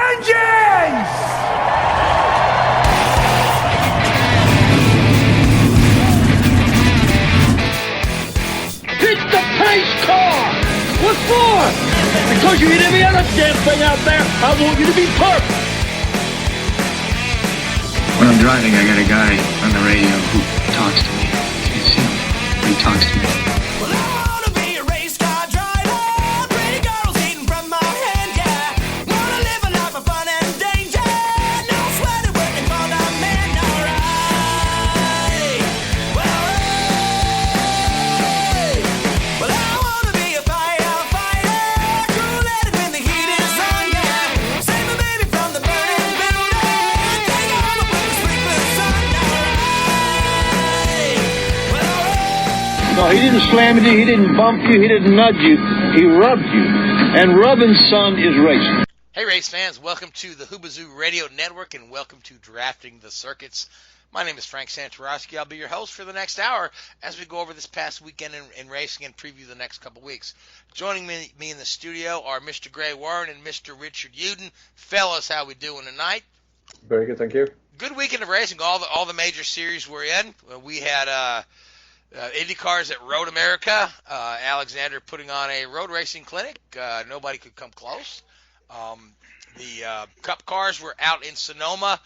Vengeance! Hit the pace car! What for? Because you hit every other damn thing out there. I want you to be perfect. When I'm driving, I got a guy on the radio who talks to me. Can you see him? He talks to me. Well, I wanna be a race car driver. Pretty girls eating from my hand, yeah. Wanna live a life of fun and danger. No sweating working for the man, alright. Well, I wanna be a firefighter. Cool headed when the heat is on, yeah. Save a baby from the burning building. Take all the blue sleepless sun, alright. No, he didn't slam you, he didn't bump you, he didn't nudge you, he rubbed you. And rubbing, son, is racing. Hey, race fans, welcome to the Hoobazoo Radio Network and welcome to Drafting the Circuits. My name is Frank Santoroski. I'll be your host for the next hour as we go over this past weekend in racing and preview the next couple weeks. Joining me in the studio are Mr. Gray Warren and Mr. Richard Youden. Fellas, how we doing tonight? Very good, thank you. Good weekend of racing. All the major series we're in. We had Indycars at Road America. Alexander putting on a road racing clinic. Nobody could come close. The Cup cars were out in Sonoma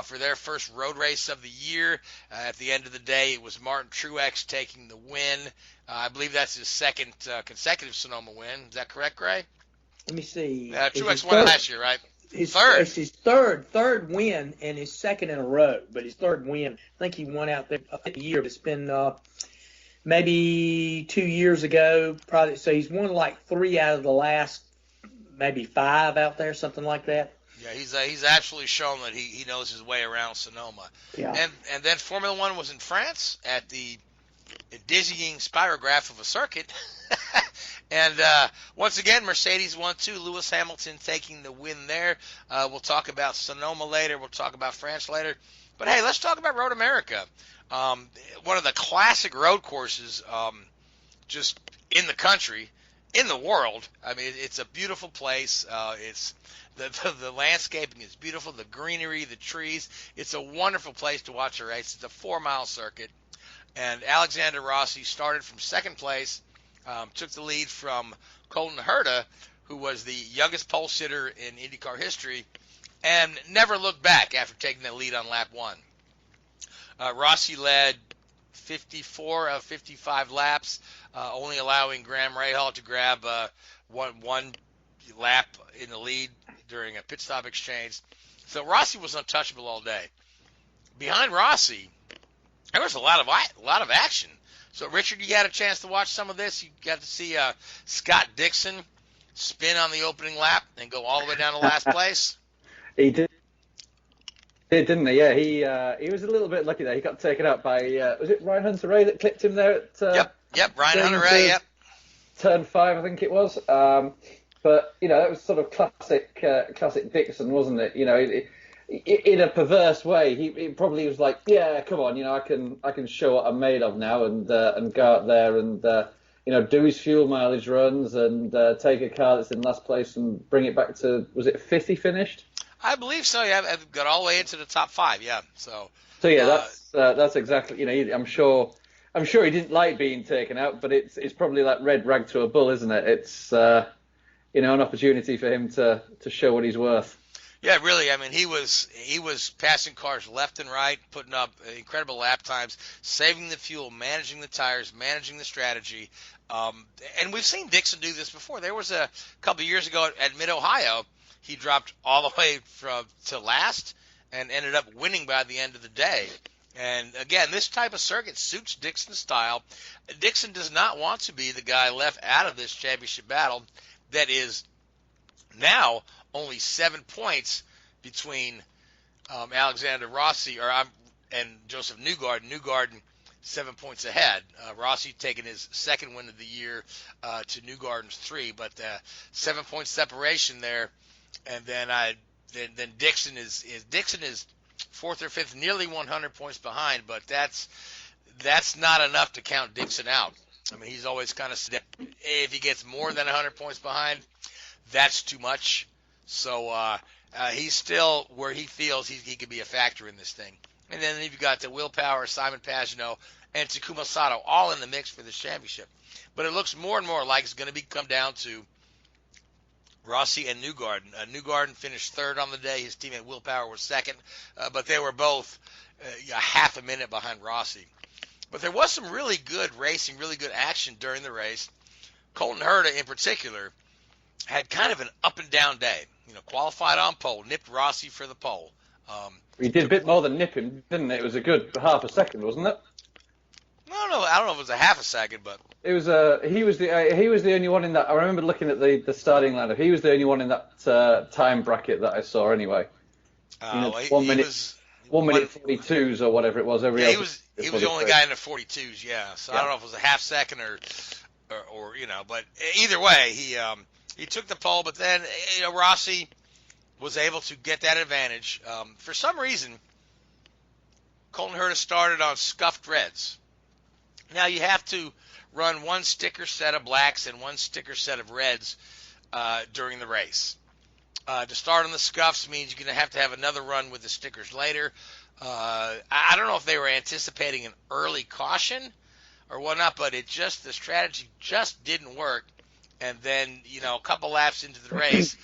for their first road race of the year. At the end of the day, it was Martin Truex taking the win. I believe that's his second consecutive Sonoma win. Is that correct, Gray? Let me see. Truex won last year, right? Third. It's his third win and his second in a row, but his third win. I think he won out there a year. It's been maybe 2 years ago, probably. So he's won like 3 out of the last maybe 5 out there, something like that. Yeah, he's absolutely shown that he knows his way around Sonoma. Yeah. And then Formula One was in France at the dizzying spirograph of a circuit. And once again, Mercedes won too. Lewis Hamilton taking the win there. We'll talk about Sonoma later. We'll talk about France later. But hey, let's talk about Road America. One of the classic road courses just in the country, in the world. I mean, it's a beautiful place. It's the landscaping is beautiful, the greenery, the trees. It's a wonderful place to watch a race. It's a 4-mile circuit. And Alexander Rossi started from second place, took the lead from Colton Herta, who was the youngest pole sitter in IndyCar history, and never looked back after taking the lead on lap 1. Rossi led 54 of 55 laps, only allowing Graham Rahal to grab one lap in the lead during a pit stop exchange. So Rossi was untouchable all day. Behind Rossi, there was a lot of action. So Richard, you had a chance to watch some of this. You got to see Scott Dixon spin on the opening lap and go all the way down to last place. He did, didn't he? Yeah, he was a little bit lucky there. He got taken out by was it Ryan Hunter-Ray that clipped him there at Yep, Ryan Hunter-Ray, yep. Turn 5, I think it was. But that was sort of classic Dixon, wasn't it? In a perverse way, he probably was like, yeah, come on, I can show what I'm made of now, and go out there and do his fuel mileage runs and take a car that's in last place and bring it back to, was it 5th he finished? I believe so. Yeah, I've got all the way into the top 5. Yeah, so yeah, that's exactly. I'm sure he didn't like being taken out, but it's probably like red rag to a bull, isn't it? It's an opportunity for him to show what he's worth. Yeah, really. I mean, he was passing cars left and right, putting up incredible lap times, saving the fuel, managing the tires, managing the strategy. And we've seen Dixon do this before. There was a couple of years ago at Mid-Ohio, he dropped all the way to last and ended up winning by the end of the day. And again, this type of circuit suits Dixon's style. Dixon does not want to be the guy left out of this championship battle that is now only 7 points between Alexander Rossi and Joseph Newgarden. Newgarden 7 points ahead. Rossi taking his second win of the year to Newgarden's 3, but 7 point separation there. And then Dixon is 4th or 5th, nearly 100 points behind, but that's not enough to count Dixon out. I mean, he's always kind of if he gets more than 100 points behind, that's too much. So he's still where he feels he could be a factor in this thing. And then you've got the Will Power, Simon Pagenaud, and Takuma Sato all in the mix for this championship. But it looks more and more like it's going to come down to Rossi and Newgarden. Newgarden finished third on the day. His teammate Will Power was second, but they were both a half a minute behind Rossi. But there was some really good racing, really good action during the race. Colton Herta, in particular, had kind of an up-and-down day. Qualified on pole, nipped Rossi for the pole. He did a bit more than nip him, didn't it? It was a good half a second, wasn't it? I don't know if it was a half a second, but it was. He was the only one in that. I remember looking at the starting lineup. He was the only one in that time bracket that I saw. Anyway, 1 minute 42s or whatever it was. He was the only guy in the 42s. Yeah, so I don't know if it was a half second or but either way, he took the pole. But then Rossi was able to get that advantage. For some reason, Colton Herta started on scuffed reds. Now you have to run one sticker set of blacks and one sticker set of reds during the race. To start on the scuffs means you're going to have another run with the stickers later. I don't know if they were anticipating an early caution or whatnot, but the strategy just didn't work. And then, a couple laps into the race,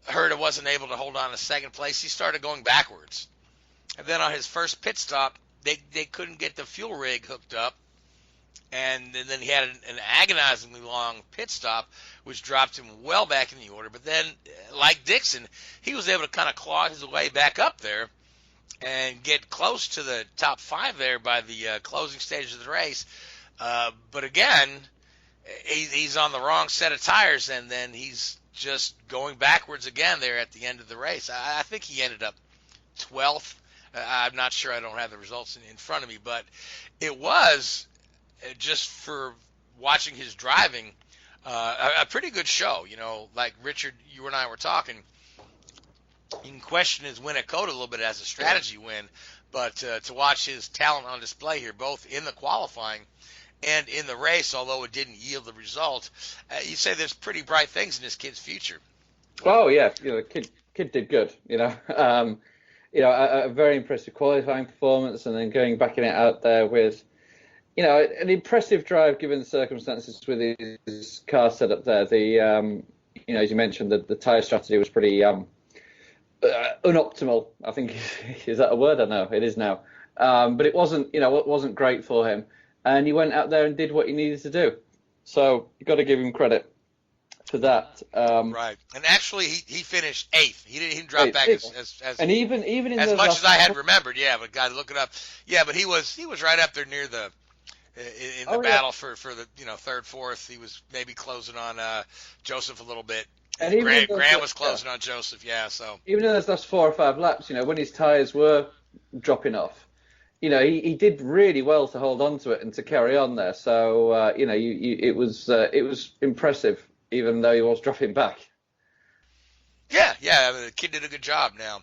Herta wasn't able to hold on to second place. He started going backwards. And then on his first pit stop, they couldn't get the fuel rig hooked up. And then he had an agonizingly long pit stop, which dropped him well back in the order. But then, like Dixon, he was able to kind of claw his way back up there and get close to the top 5 there by the closing stages of the race. But again, he's on the wrong set of tires, and then he's just going backwards again there at the end of the race. I think he ended up 12th. I'm not sure. I don't have the results in front of me, but it was, just for watching his driving, a pretty good show. Like Richard, you and I were talking, you can question his win at Coda a little bit as a strategy win, but to watch his talent on display here, both in the qualifying and in the race, although it didn't yield the result, you say there's pretty bright things in this kid's future. Oh yeah, the kid did good. A very impressive qualifying performance, and then going back in it out there with, an impressive drive given the circumstances with his car set up there. The as you mentioned, the tyre strategy was pretty unoptimal. I think is that a word? I know it is now. But it wasn't great for him. And he went out there and did what he needed to do. So you've got to give him credit for that. Right. And actually, he finished 8th. He didn't drop back as and even in as much as I had remembered. Yeah, but got to look it up. Yeah, but he was right up there near the in the battle for the 3rd, 4th. He was maybe closing on Joseph a little bit. And Graham was closing on Joseph. Yeah. So even in those last 4 or 5 laps, when his tyres were dropping off, he did really well to hold on to it and to carry on there. So, it was impressive, even though he was dropping back. Yeah, the kid did a good job. Now,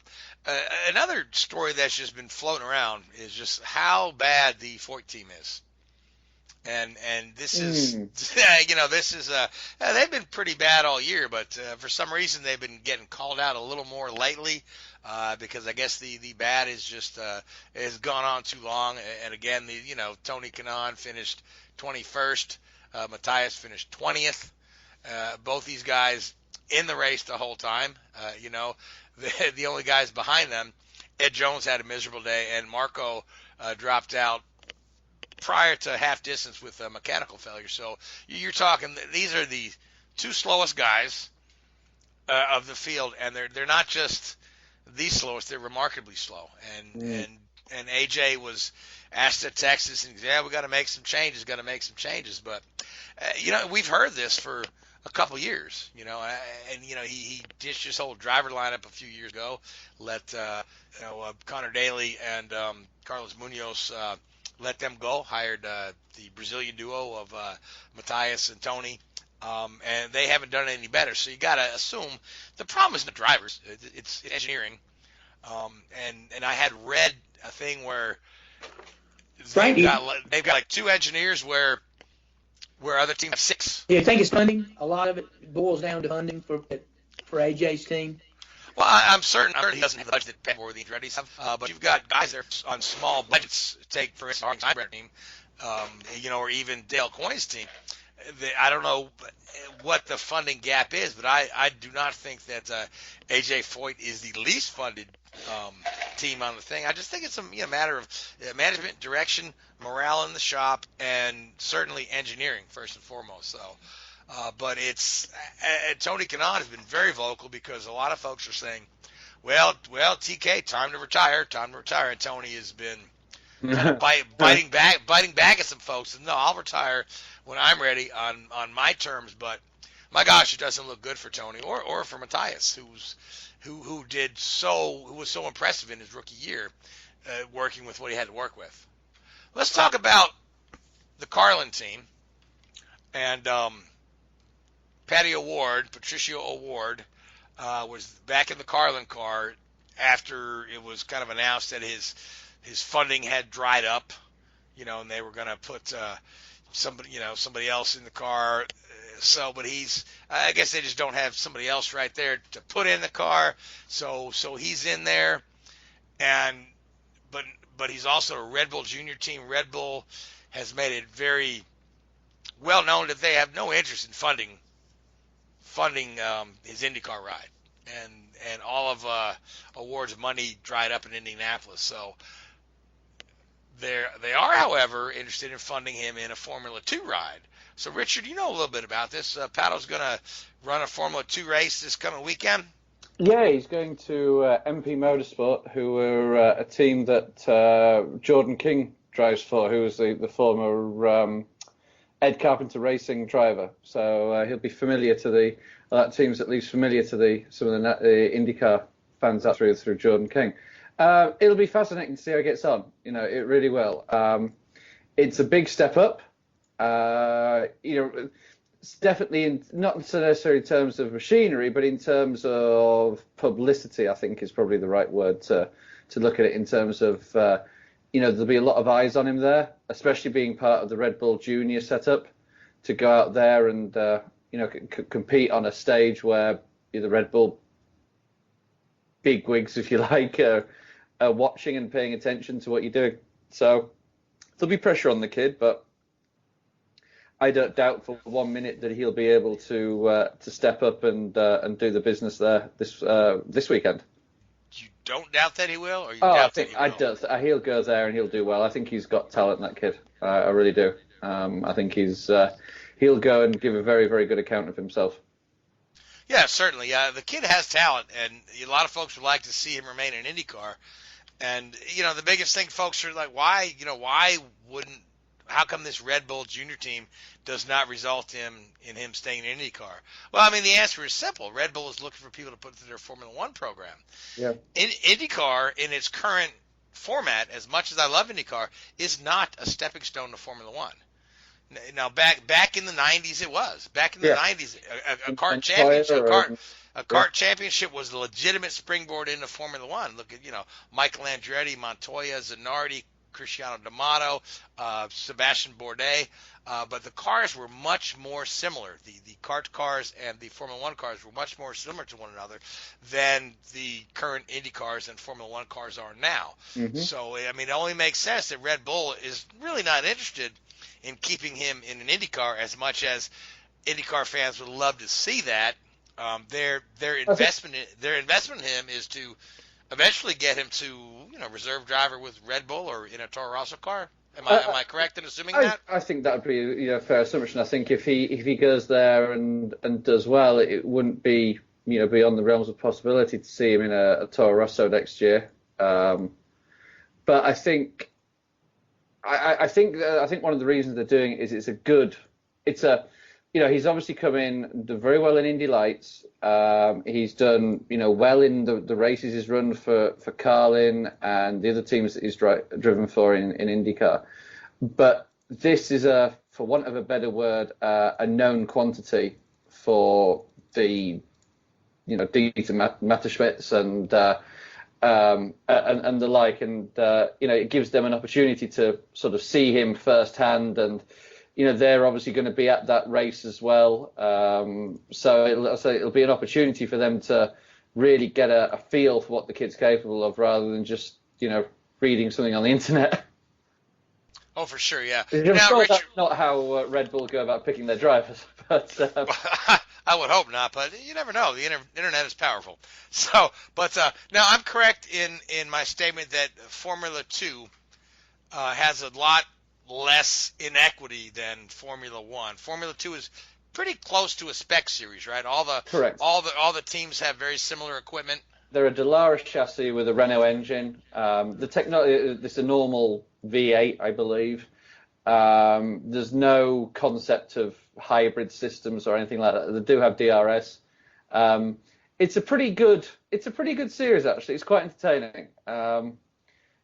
another story that's just been floating around is just how bad the Foyt team is. And this is, this is, they've been pretty bad all year, but for some reason they've been getting called out a little more lately. Because I guess the bad is just has gone on too long, and again Tony Kanaan finished 21st, Matthias finished 20th. Both these guys in the race the whole time. The only guys behind them, Ed Jones had a miserable day, and Marco dropped out prior to half distance with a mechanical failure. So you're talking, these are the 2 slowest guys of the field, and they're not just the slowest, they're remarkably slow. And AJ was asked at Texas, and he said, we got to make some changes. But we've heard this for a couple years, and he ditched his whole driver lineup a few years ago, let Connor Daly and Carlos Munoz let them go, hired the Brazilian duo of Matthias and Tony. And they haven't done any better. So you got to assume the problem isn't the drivers; it's engineering. And I had read a thing where they've got like 2 engineers where other teams have 6. Yeah, I think it's funding. A lot of it boils down to funding for AJ's team. Well, I'm certain he doesn't have the budget that more than the Andretti's have, but you've got guys that are on small budgets. Take, for instance, our team, or even Dale Coyne's team. I don't know what the funding gap is, but I do not think that A.J. Foyt is the least funded team on the thing. I just think it's a matter of management, direction, morale in the shop, and certainly engineering first and foremost. So. But it's Tony Kanaan has been very vocal because a lot of folks are saying, well, TK, time to retire. And Tony has been kind of biting back at some folks. And no, I'll retire when I'm ready on my terms. But my gosh, it doesn't look good for Tony or for Matthias, who was so impressive in his rookie year, working with what he had to work with. Let's talk about the Carlin team and. Patricio O'Ward, was back in the Carlin car after it was kind of announced that his funding had dried up, and they were going to put somebody else in the car. But I guess they just don't have somebody else right there to put in the car. So he's in there, but he's also a Red Bull Junior team. Red Bull has made it very well known that they have no interest in funding his IndyCar ride, and all of O'Ward's money dried up in Indianapolis. So they are, however, interested in funding him in a Formula 2 ride. So Richard, you know a little bit about this. Pato's going to run a Formula 2 race this coming weekend. Yeah, he's going to MP Motorsport, who are a team that Jordan King drives for, who was the former Ed Carpenter Racing driver, so he'll be familiar to that team's at least familiar to some of the IndyCar fans out through Jordan King. It'll be fascinating to see how it gets on. It really will. It's a big step up. It's definitely not necessarily in terms of machinery, but in terms of publicity, I think is probably the right word to look at it in terms of. There'll be a lot of eyes on him there, especially being part of the Red Bull Junior setup, to go out there and compete on a stage where the Red Bull bigwigs, if you like, are watching and paying attention to what you're doing. So there'll be pressure on the kid, but I don't doubt for 1 minute that he'll be able to step up and do the business there this weekend. You don't doubt that he will, or you doubt that he will? He'll go there and he'll do well. I think he's got talent, that kid. I really do. I think he'll go and give a very, very good account of himself. Yeah, certainly. The kid has talent, and a lot of folks would like to see him remain in IndyCar. And the biggest thing, folks are like, why how come this Red Bull Junior team does not result in him staying in IndyCar? Well, I mean, the answer is simple. Red Bull is looking for people to put into their Formula One program. Yeah. IndyCar, in its current format, as much as I love IndyCar, is not a stepping stone to Formula One. Now, back in the 90s, it was. Back in the 90s, a kart championship, kart championship was a legitimate springboard into Formula One. Look at Michael Andretti, Montoya, Zanardi, Cristiano D'Amato, Sebastian Bourdais, but the cars were much more similar. The kart cars and the Formula One cars were much more similar to one another than the current Indy cars and Formula One cars are now. Mm-hmm. So, I mean, it only makes sense that Red Bull is really not interested in keeping him in an Indy car as much as IndyCar fans would love to see that. Their investment in him is to eventually get him to reserve driver with Red Bull or in a Toro Rosso car. Am I correct in assuming that? I think that would be a fair assumption. I think if he goes there and does well, it wouldn't be beyond the realms of possibility to see him in a Toro Rosso next year. But I think one of the reasons they're doing it is he's obviously come in very well in Indy Lights. He's done well in the races he's run for Carlin and the other teams that he's driven for in IndyCar. But this is for want of a better word, a known quantity for the Dieter Matterschmitz and the like, and it gives them an opportunity to sort of see him firsthand, and they're obviously going to be at that race as well. So it'll be an opportunity for them to really get a feel for what the kid's capable of, rather than just reading something on the internet. Oh, for sure, yeah. I'm Now, sure Richard, that's not how Red Bull go about picking their drivers, but I would hope not, but you never know. The internet is powerful. So, but now I'm correct in my statement that Formula 2 has a lot less inequity than Formula 1. Formula 2 is pretty close to a spec series, right? Correct. All the teams have very similar equipment. they're a Delaris chassis with a Renault engine. The technology, it's a normal V8, I believe. There's no concept of hybrid systems or anything like that. They do have DRS. It's a pretty good series, actually. It's quite entertaining.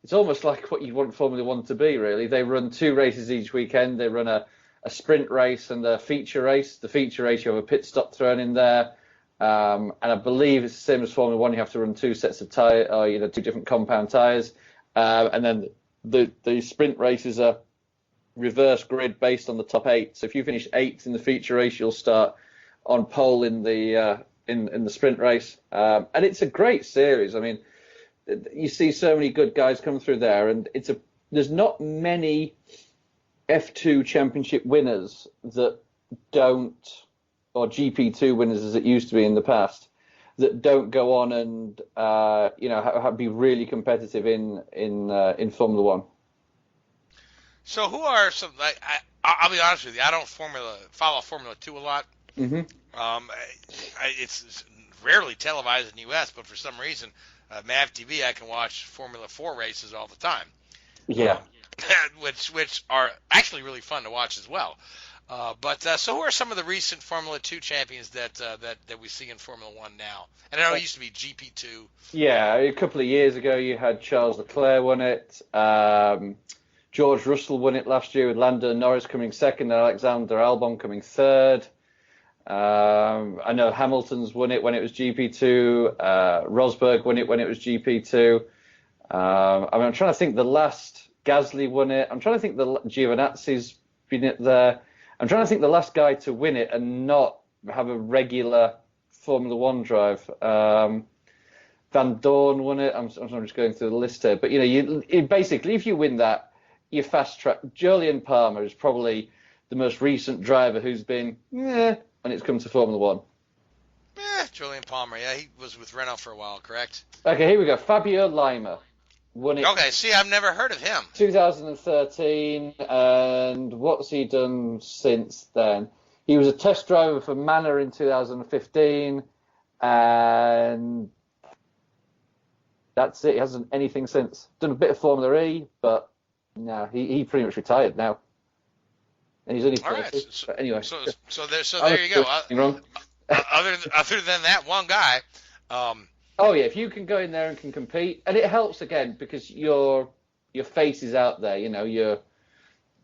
It's almost like what you want Formula One to be, really. They run 2 races each weekend. They run a sprint race and a feature race. The feature race, you have a pit stop thrown in there. And I believe it's the same as Formula One. You have to run 2 sets of tyre, or 2 different compound tyres. And then the sprint races are reverse grid based on the top 8. So if you finish 8th in the feature race, you'll start on pole in the sprint race. And it's a great series. I mean, you see so many good guys come through there, and there's not many F2 championship winners that don't, or GP2 winners as it used to be in the past, that don't go on and be really competitive in Formula One. So who are some? I'll be honest with you. I don't follow Formula 2 a lot. Mm-hmm. It's rarely televised in the U.S., but for some reason, MAV TV, I can watch Formula 4 races all the time. Yeah. Which are actually really fun to watch as well. So who are some of the recent Formula 2 champions that we see in Formula 1 now? And I know it used to be GP2. Yeah, a couple of years ago you had Charles Leclerc won it. George Russell won it last year with Lando Norris coming second and Alexander Albon coming third. I know Hamilton's won it when it was GP2. Rosberg won it when it was GP2. I'm trying to think the last Gasly won it. I'm trying to think the Giovinazzi's been it there. I'm trying to think the last guy to win it and not have a regular Formula One drive. Van Dorn won it. I'm just going through the list here. But, basically, if you win that, you fast track. Julian Palmer is probably the most recent driver who's been, when it's come to Formula One. Julian Palmer, yeah, he was with Renault for a while, correct? Okay, here we go. Fabio Lima won it. Okay, see, I've never heard of him. 2013, and what's he done since then? He was a test driver for Manor in 2015, and that's it. He hasn't done anything since. Done a bit of Formula E, but no, he pretty much retired now. And he's only 30. All right. But anyway. So there you go. Other than that one guy. Oh yeah, if you can go in there and can compete, and it helps again because your face is out there. You're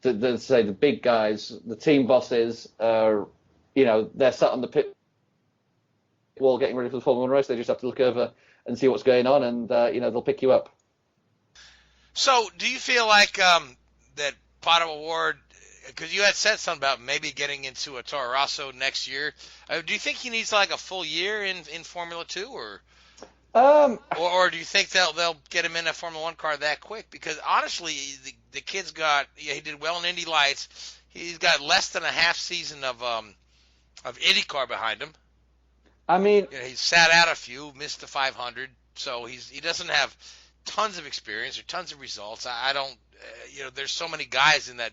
the big guys, the team bosses. They're sat on the pit wall getting ready for the Formula One race. They just have to look over and see what's going on, and they'll pick you up. So, do you feel like that Pato O'Ward, because you had said something about maybe getting into a Toro Rosso next year, do you think he needs like a full year in Formula 2, or do you think they'll get him in a Formula 1 car that quick? Because honestly, the kid's he did well in Indy Lights. He's got less than a half season of IndyCar behind him. I mean, he sat out a few, missed the 500, so he doesn't have tons of experience or tons of results. I don't, there's so many guys in that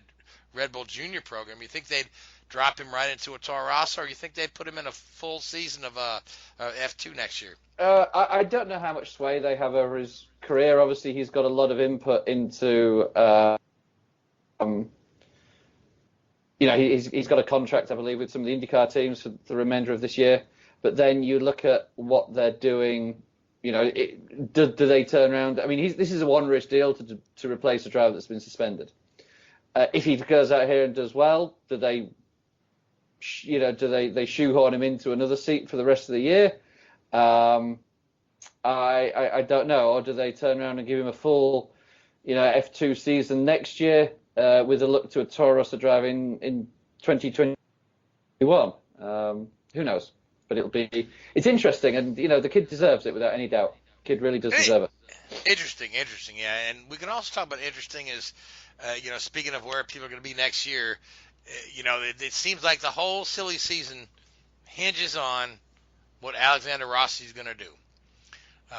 Red Bull Junior program. You think they'd drop him right into a Toro Rosso, or you think they'd put him in a full season of F2 next year? I don't know how much sway they have over his career. Obviously, he's got a lot of input into, he's got a contract, I believe, with some of the IndyCar teams for the remainder of this year. But then you look at what they're doing. Do they turn around? I mean, this is a one-race deal to replace a driver that's been suspended. If he goes out here and does well, do they shoehorn him into another seat for the rest of the year? I don't know. Or do they turn around and give him a full, F2 season next year with a look to a Toro Rosso drive in 2021? Who knows? But it's interesting, and the kid deserves it without any doubt. Kid really does deserve it. Interesting, yeah. And we can also talk about interesting is, speaking of where people are going to be next year, it seems like the whole silly season hinges on what Alexander Rossi is going to do.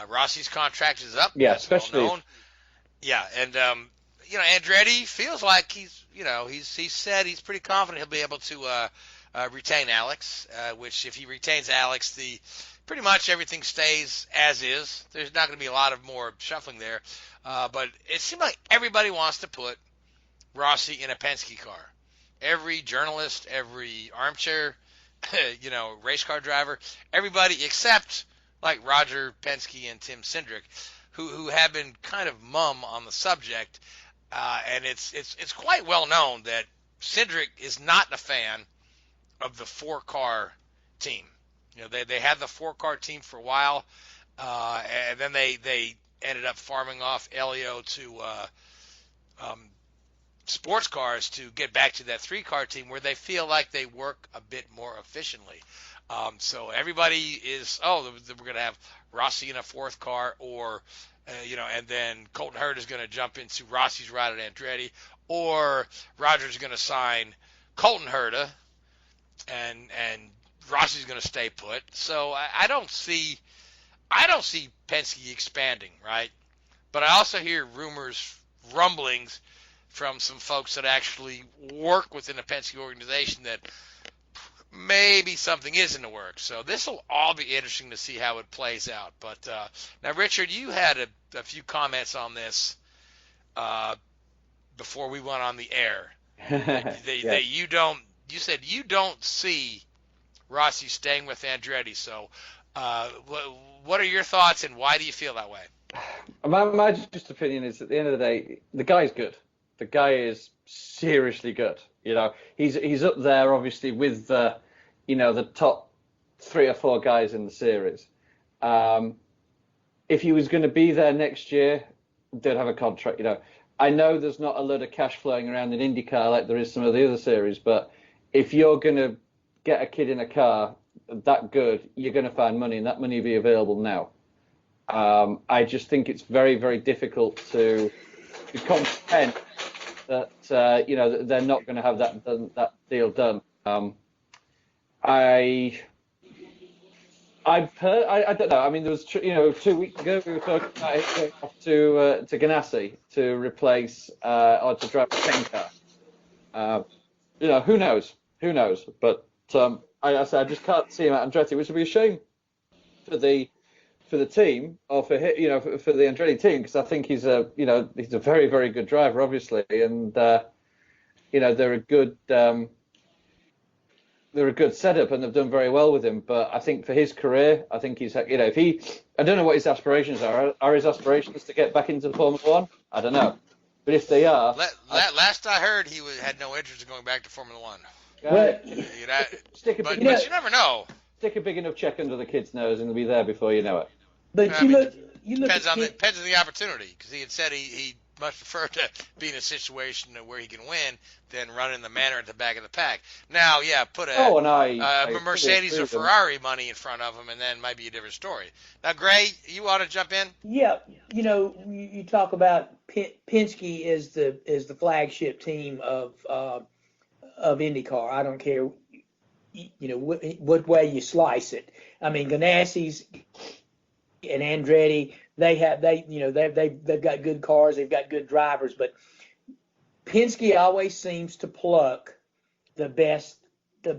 Rossi's contract is up. Yeah, that's especially. well known. Yeah, and Andretti feels like he's said he's pretty confident he'll be able to retain Alex. Which if he retains Alex, pretty much everything stays as is. There's not going to be a lot of more shuffling there. But it seems like everybody wants to put Rossi in a Penske car. Every journalist, every armchair, race car driver, everybody except like Roger Penske and Tim Cindric, who have been kind of mum on the subject. And it's quite well known that Cindric is not a fan of the 4-car team. They had the 4-car team for a while, and then they ended up farming off Elio to sports cars to get back to that 3-car team where they feel like they work a bit more efficiently. So everybody is, we're going to have Rossi in a 4th car, or and then Colton Herta is going to jump into Rossi's ride at Andretti, or Roger's going to sign Colton Herta, and Rossi's going to stay put. So I don't see Penske expanding, right? But I also hear rumblings from some folks that actually work within the Penske organization that maybe something is in the works. So this will all be interesting to see how it plays out. But now, Richard, you had a few comments on this before we went on the air. You said you don't see Rossi staying with Andretti. So what are your thoughts, and why do you feel that way? My just opinion is, at the end of the day, the guy's good. The guy is seriously good. He's up there, obviously, with the top 3 or 4 guys in the series. If he was going to be there next year, they'd have a contract. I know there's not a lot of cash flowing around in IndyCar like there is some of the other series, but if you're going to get a kid in a car that good, you're going to find money, and that money will be available now. I just think it's very, very difficult to comprehend that they're not going to have that deal done. I don't know. I mean, there was 2 weeks ago we were talking about it going off to Ganassi to replace or to drive the 10 car. Who knows? But I just can't see him at Andretti, which would be a shame for the team, or for the Andretti team, because I think he's a very, very good driver, obviously, and they're a good setup, and they've done very well with him. But I think for his career, I think he's if he, I don't know what his aspirations are. Are his aspirations to get back into Formula One? I don't know, but if they are, last I heard, he had no interest in going back to Formula One. But you never know. Stick a big enough check under the kid's nose, and they'll be there before you know it. But depends on the opportunity, because he had said he much prefer to be in a situation where he can win than run in the manner at the back of the pack. Now, put a Mercedes or Ferrari money in front of him, and then might be a different story. Now, Gray, you want to jump in? Yeah, you talk about Penske is the flagship team of IndyCar. I don't care, what way you slice it. I mean, Ganassi's and Andretti, they've got good cars, they've got good drivers, but Penske always seems to pluck the best. Look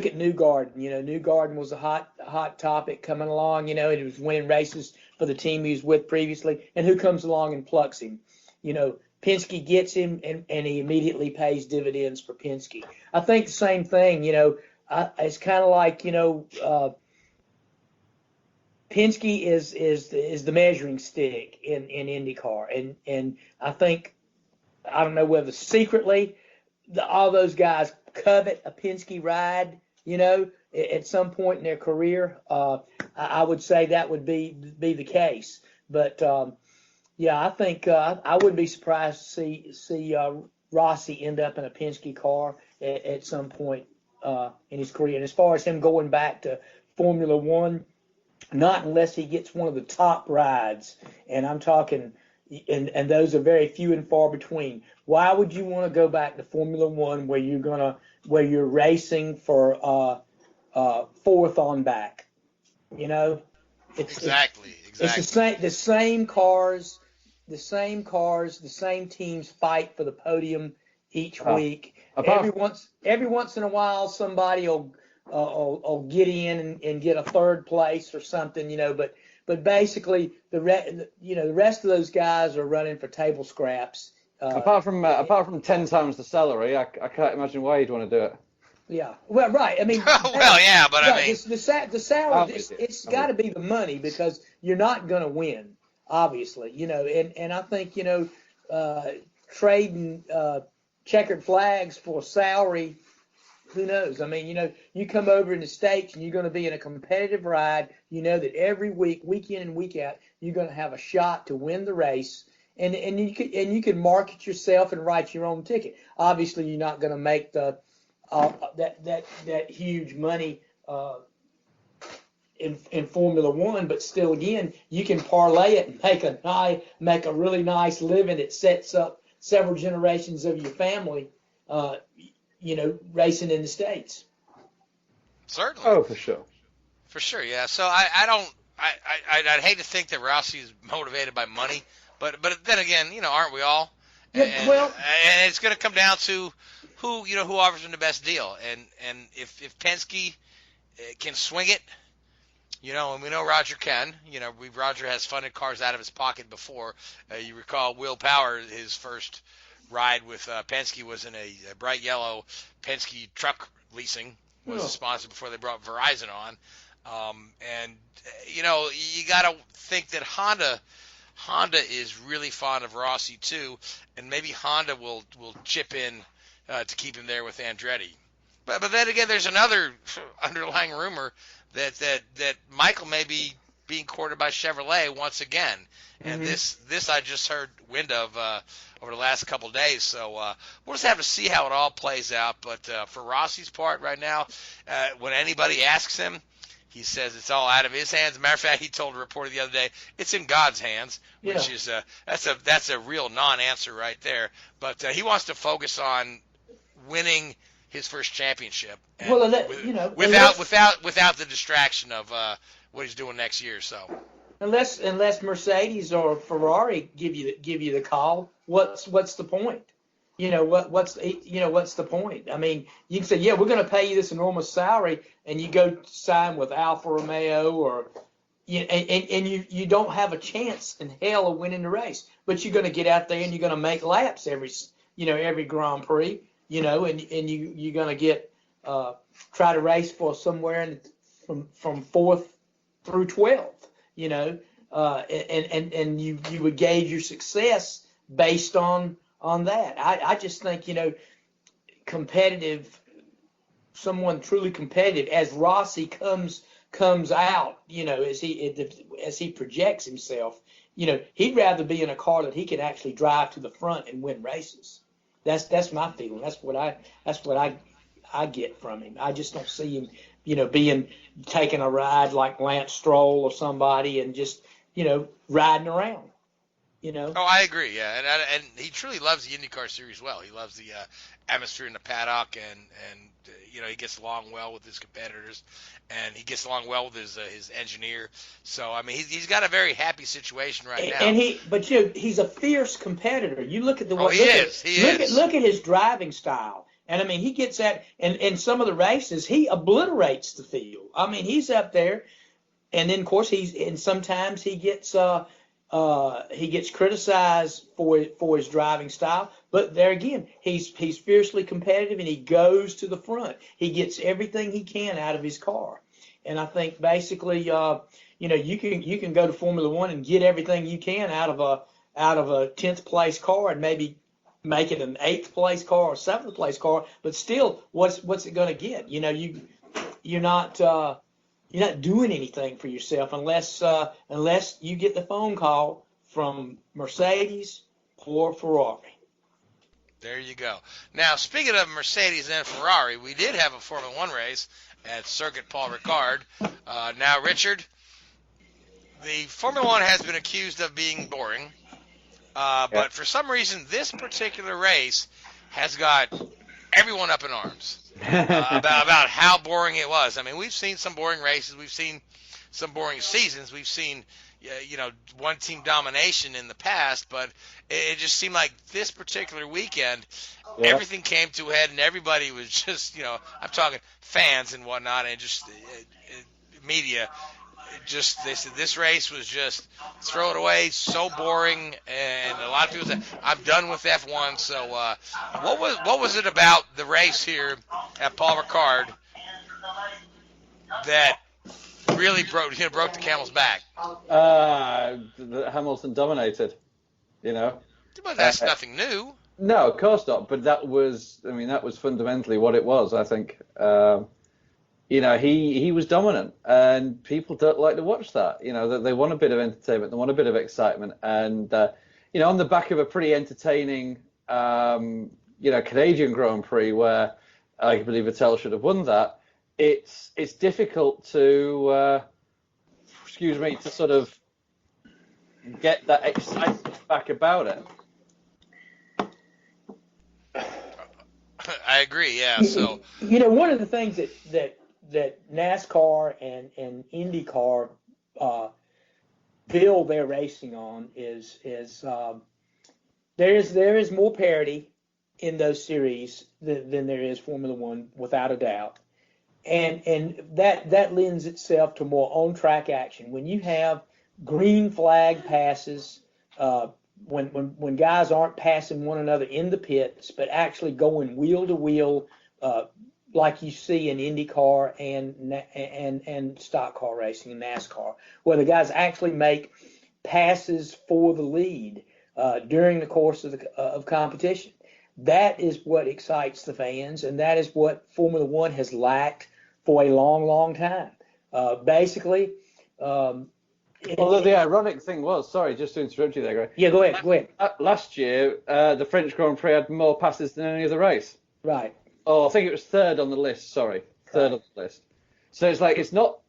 at Newgarden. Newgarden was a hot topic coming along. He was winning races for the team he was with previously, and who comes along and plucks him? Penske gets him, and he immediately pays dividends for Penske. I think the same thing. It's kind of like Penske is the measuring stick in IndyCar, and I think, I don't know whether secretly all those guys covet a Penske ride, at some point in their career. I would say that would be the case, but I think I wouldn't be surprised to see Rossi end up in a Penske car at some point in his career. And as far as him going back to Formula One, not unless he gets one of the top rides. And I'm talking, and those are very few and far between. Why would you want to go back to Formula One where you're racing for fourth on back? You know, Exactly. It's the same cars, the same teams fight for the podium each week. Every once in a while, somebody will get in and get a third place or something, you know. But basically, the rest of those guys are running for table scraps. Apart from 10 times the salary, I can't imagine why you'd want to do it. Yeah, well, right. I mean, well, yeah, but right, I mean, the salary. It's got to be the money because you're not going to win, obviously. You know, and I think trading checkered flags for salary. Who knows? I mean, you come over in the States and you're going to be in a competitive ride. You know that every week in and week out, you're going to have a shot to win the race, and you can market yourself and write your own ticket. Obviously, you're not going to make the that huge money in Formula One, but still, again, you can parlay it and make a really nice living. It sets up several generations of your family. Racing in the States. Certainly. Oh, for sure. For sure, yeah. So I'd hate to think that Rossi is motivated by money, but then again, aren't we all? And it's going to come down to who offers him the best deal, and if Penske can swing it, and we know Roger can. Roger has funded cars out of his pocket before. You recall Will Power, his first ride with Penske was in a bright yellow Penske truck leasing was a sponsor before they brought Verizon on. You got to think that Honda is really fond of Rossi too, and maybe Honda will chip in to keep him there with Andretti. But then again, there's another underlying rumor that Michael may be being courted by Chevrolet once again. And this I just heard wind of over the last couple of days. So we'll just have to see how it all plays out. But for Rossi's part right now, when anybody asks him, he says it's all out of his hands. Matter of fact, he told a reporter the other day it's in God's hands, which is that's a real non-answer right there. But he wants to focus on winning his first championship, and without the distraction of what he's doing next year. So. Unless Mercedes or Ferrari give you the call, what's the point? What's the point? I mean, you can say, yeah, we're going to pay you this enormous salary, and you go sign with Alfa Romeo or and you don't have a chance in hell of winning the race, but you're going to get out there and you're going to make laps every Grand Prix, and you're going to get try to race for somewhere from 4th through 12th. And you would gauge your success based on that. I just think, someone truly competitive as Rossi comes out, as he projects himself, he'd rather be in a car that he can actually drive to the front and win races. That's my feeling. That's what I get from him. I just don't see him, taking a ride like Lance Stroll or somebody and just, riding around, Oh, I agree, yeah. And he truly loves the IndyCar series well. He loves the atmosphere in the paddock, and he gets along well with his competitors, and he gets along well with his engineer. So, I mean, he's got a very happy situation right now. And he's a fierce competitor. You look at Look at his driving style. And, I mean, he gets at – and in some of the races, he obliterates the field. I mean, he's up there. And then, of course, sometimes he gets criticized for his driving style. But there again, he's fiercely competitive, and he goes to the front. He gets everything he can out of his car. And I think basically, you can go to Formula One and get everything you can out of a 10th place car and maybe – make it an 8th place car or 7th place car, but still, what's it going to get? You're not doing anything for yourself unless you get the phone call from Mercedes or Ferrari. There you go. Now, speaking of Mercedes and Ferrari, we did have a Formula One race at Circuit Paul Ricard. Now, Richard, the Formula One has been accused of being boring, but for some reason, this particular race has got everyone up in arms about how boring it was. I mean, we've seen some boring races. We've seen some boring seasons. We've seen one-team domination in the past, but it just seemed like this particular weekend, everything came to a head, and everybody was just, I'm talking fans and whatnot, and just media. They said this race was just throw it away, so boring, and a lot of people said, I'm done with F1. So what was it about the race here at Paul Ricard that really broke the camel's back? Hamilton dominated, But that's nothing new. No, of course not. But that was fundamentally what it was, I think. He was dominant, and people don't like to watch that. They want a bit of entertainment, they want a bit of excitement, and on the back of a pretty entertaining, Canadian Grand Prix where I believe Vettel should have won that. It's difficult to, to sort of get that excitement back about it. I agree. Yeah. So one of the things that NASCAR and IndyCar build their racing on is there is more parity in those series than there is Formula One, without a doubt, and that lends itself to more on-track action. When you have green flag passes, when guys aren't passing one another in the pits, but actually going wheel to wheel, like you see in IndyCar and stock car racing in NASCAR, where the guys actually make passes for the lead during the course of competition. That is what excites the fans, and that is what Formula One has lacked for a long, long time. Basically. Although the ironic thing was, sorry, just to interrupt you there, Greg. Yeah, go ahead. Last year, the French Grand Prix had more passes than any other race. Right. Oh, I think it was third on the list. Sorry, third on the list. So it's like it's not,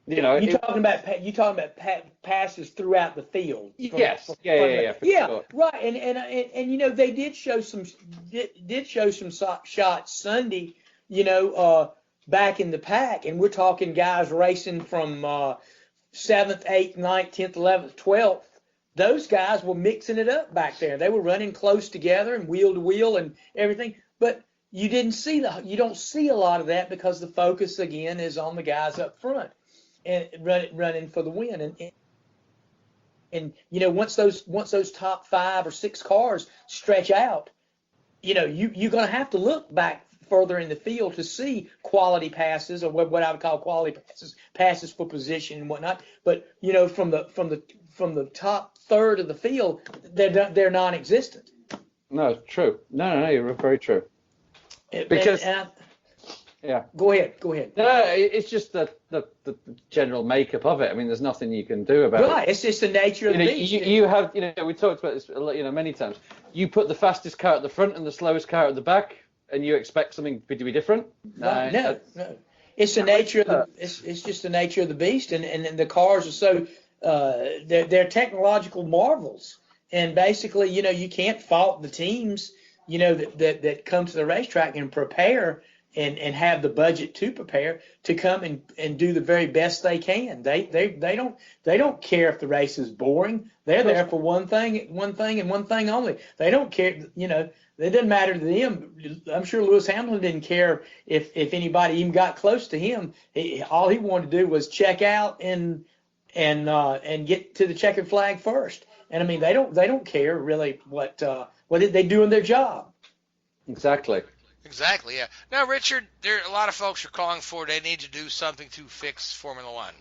You're talking about passes throughout the field. Yes. For sure. Right. And they did show some shots Sunday. Back in the pack, and we're talking guys racing from 7th, 8th, 9th, 10th, 11th, 12th. Those guys were mixing it up back there. They were running close together and wheel to wheel and everything, but you don't see a lot of that because the focus again is on the guys up front and running for the win. And once those top 5 or 6 cars stretch out, you're going to have to look back further in the field to see quality passes, or what I would call quality passes for position and whatnot. But from the top third of the field, they're non-existent. No, true. No, you're very true. Because Go ahead. No, it's just the general makeup of it. I mean, there's nothing you can do about it. Right, it's just the nature of the beast. You have, we talked about this, many times. You put the fastest car at the front and the slowest car at the back, and you expect something to be different. No. It's the nature of it's just the nature of the beast, and the cars are so they're technological marvels, and basically, you can't fault the teams, that come to the racetrack and prepare and have the budget to prepare to come and do the very best they can. They don't care if the race is boring. They're there for one thing and one thing only. They don't care, it doesn't matter to them. I'm sure Lewis Hamilton didn't care if anybody even got close to him. All he wanted to do was check out and get to the checkered flag first. And I mean, they don't care really what they do in their job. Exactly, yeah. Now, Richard, there a lot of folks are calling for they need to do something to fix Formula One.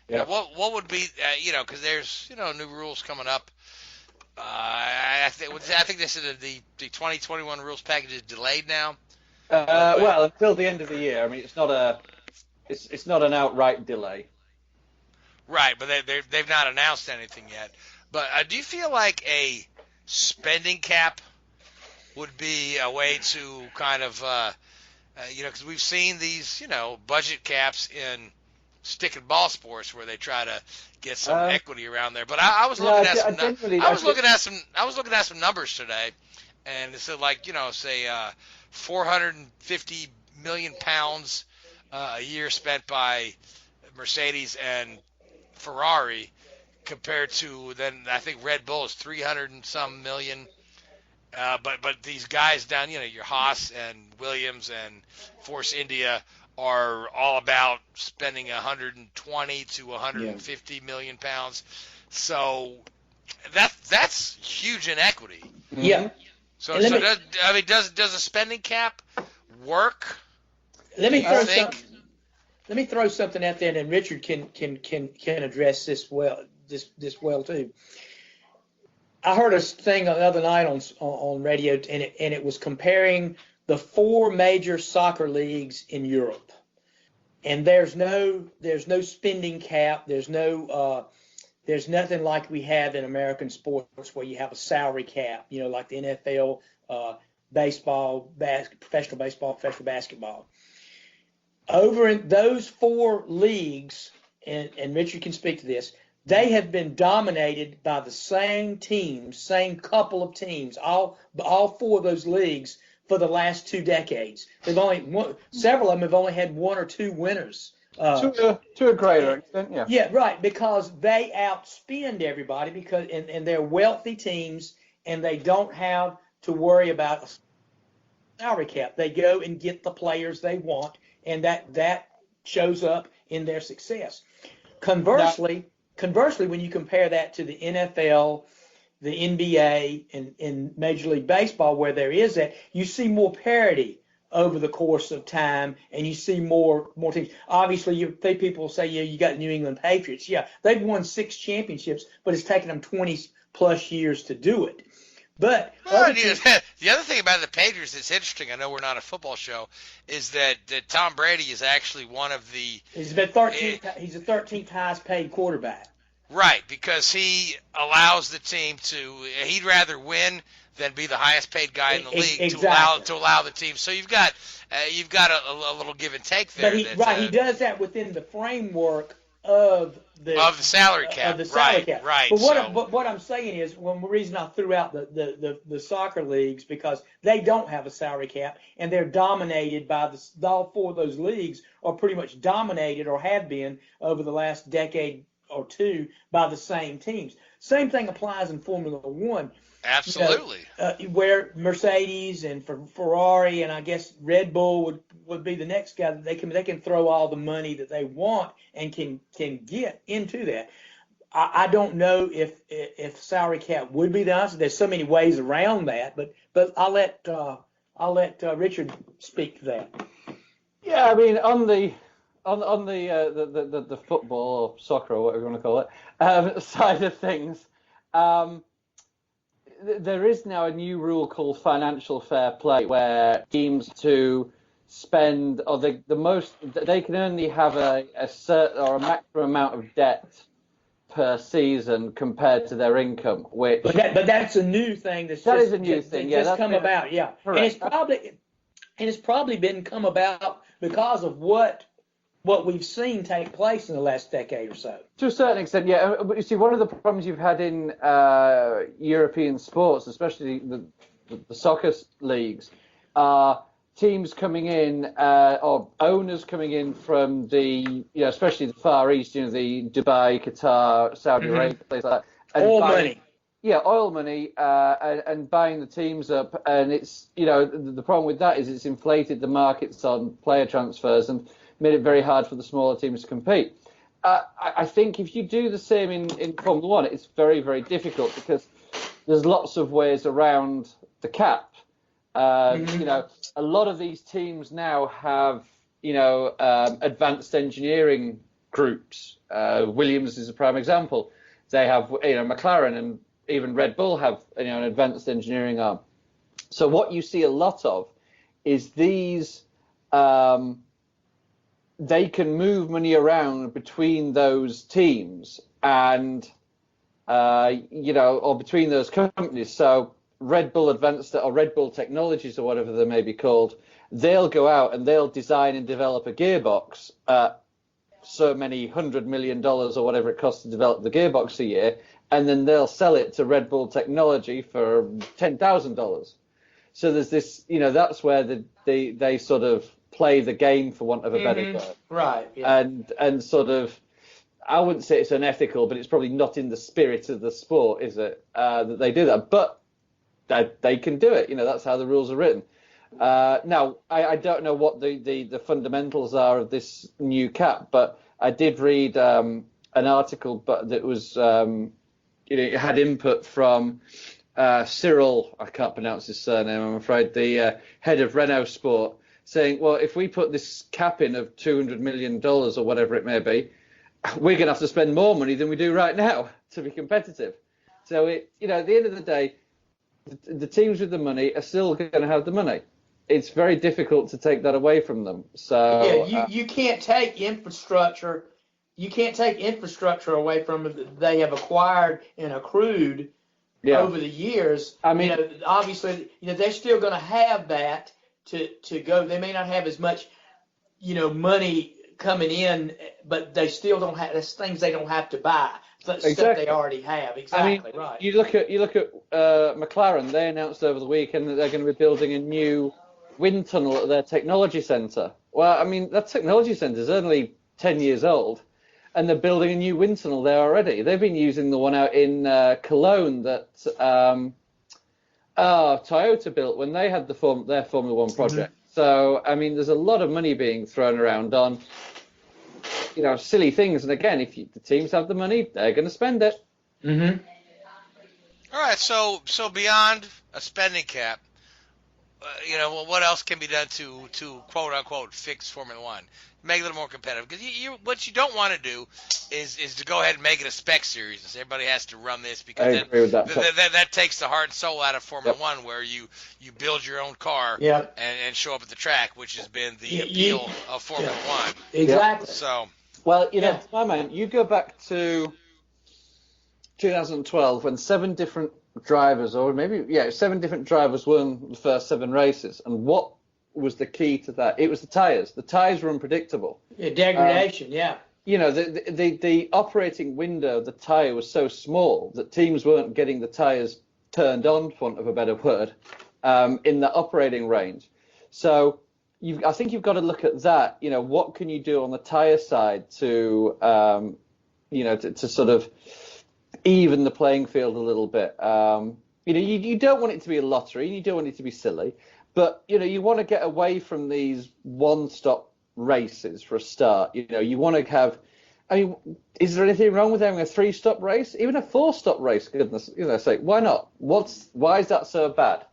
Yeah. What would be, because there's, new rules coming up. I think this is the 2021 rules package is delayed now. Well, until the end of the year. I mean, it's not an outright delay. Right, but they've not announced anything yet. But do you feel like a spending cap would be a way to kind of, because we've seen these, budget caps in stick and ball sports where they try to get some equity around there. But I was looking I was looking at some numbers today, and it said say 450 million pounds a year spent by Mercedes and Ferrari compared to then I think Red Bull is 300 and some million. But these guys down, your Haas and Williams and Force India are all about spending 120 to 150 million pounds. So that's huge inequity. Yeah. So does a spending cap work? Let me throw something out there, and then Richard can address this well too. I heard a thing the other night on radio, and it was comparing the 4 major soccer leagues in Europe, and there's no spending cap. There's nothing like we have in American sports where you have a salary cap. Like the NFL, baseball, professional baseball, professional basketball. Over in those 4 leagues, and Richard can speak to this, they have been dominated by the same teams, same couple of teams, all 4 of those leagues for the last 2 decades. Several of them have only had 1 or 2 winners. To a greater extent, yeah. Yeah, right, because they outspend everybody and they're wealthy teams, and they don't have to worry about a salary cap. They go and get the players they want, and that shows up in their success. Conversely, when you compare that to the NFL, the NBA, and Major League Baseball, where there is that, you see more parity over the course of time, and you see more teams. Obviously, people say, you got New England Patriots. Yeah, they've won 6 championships, but it's taken them 20-plus years to do it. But the other thing about the Patriots that's interesting, I know we're not a football show, is that Tom Brady is actually one of the... He's the 13th highest paid quarterback. Right, because he allows the team to... He'd rather win than be the highest paid guy in the league exactly. to allow the team. So you've got a little give and take there. But he does that within the framework of the salary cap. Of the salary cap. Right. But what I'm saying is, the reason I threw out the soccer leagues, because they don't have a salary cap, and they're dominated by all 4 of those leagues are pretty much dominated, or have been over the last decade or 2, by the same teams. Same thing applies in Formula One. Absolutely. Where Mercedes and Ferrari and I guess Red Bull would be the next guy that they can throw all the money that they want and can get into that. I don't know if salary cap would be the answer. There's so many ways around that, but I'll let Richard speak to that. Yeah, I mean on the football or soccer or whatever you want to call it side of things. There is now a new rule called financial fair play, where teams to spend, or they can only have a certain or a maximum amount of debt per season compared to their income. But that's a new thing. That is a new thing. Yeah, that's come about. Yeah, correct. And it's probably been come about because of what we've seen take place in the last decade or so. To a certain extent, yeah. But you see, one of the problems you've had in European sports, especially the soccer leagues, are teams coming in, or owners coming in from especially the Far East, the Dubai, Qatar, Saudi Arabia, places like that. Oil money. Yeah, oil money, and buying the teams up. And it's, the problem with that is it's inflated the markets on player transfers and made it very hard for the smaller teams to compete. I think if you do the same in Formula One, it's very, very difficult because there's lots of ways around the cap. A lot of these teams now have, advanced engineering groups. Williams is a prime example. They have, McLaren and even Red Bull have, an advanced engineering arm. So what you see a lot of is these. They can move money around between those teams and, or between those companies. So Red Bull Advanced or Red Bull Technologies or whatever they may be called, they'll go out and they'll design and develop a gearbox at so many $100 million or whatever it costs to develop the gearbox a year, and then they'll sell it to Red Bull Technology for $10,000. So there's this, that's where they sort of play the game, for want of a better word. Right. Yeah. And sort of, I wouldn't say it's unethical, but it's probably not in the spirit of the sport, is it, that they do that? But they can do it. That's how the rules are written. Now, I don't know what the fundamentals are of this new cap, but I did read an article, but that was, it had input from Cyril, I can't pronounce his surname, I'm afraid, the head of Renault Sport, saying, well, if we put this cap in of $200 million or whatever it may be, we're going to have to spend more money than we do right now to be competitive. So, at the end of the day, the teams with the money are still going to have the money. It's very difficult to take that away from them. So you can't take infrastructure. You can't take infrastructure away from them that they have acquired and accrued over the years. I mean, obviously, they're still going to have that to go. They may not have as much, money coming in, but they still don't have. There's things they don't have to buy. Stuff they already have. Exactly. Right. You look at McLaren. They announced over the weekend that they're going to be building a new wind tunnel at their technology centre. Well, I mean, that technology centre is only 10 years old, and they're building a new wind tunnel there already. They've been using the one out in Cologne that Toyota built when they had their Formula One project. Mm-hmm. So, I mean, there's a lot of money being thrown around on, silly things. And again, if the teams have the money, they're going to spend it. Mm-hmm. All right, so beyond a spending cap, what else can be done to quote unquote fix Formula One, make it a little more competitive? Because what you don't want to do is to go ahead and make it a spec series. Everybody has to run this, because I agree with that. That takes the heart and soul out of Formula One, where you build your own car and show up at the track, which has been the appeal of Formula One. Exactly. So, well, to my mind, you go back to 2012 when 7 different drivers, or maybe 7 different drivers won the first 7 races. And what was the key to that? It was the tires. The tires were unpredictable. Degradation. The operating window of the tire was so small that teams weren't getting the tires turned on, for want of a better word, in the operating range. So I think you've got to look at that. What can you do on the tire side to to sort of even the playing field a little bit. You don't want it to be a lottery, you don't want it to be silly, but you want to get away from these one-stop races for a start. You want to have. I mean, is there anything wrong with having a 3-stop race, even a 4-stop race? Goodness, say why not? Why is that so bad?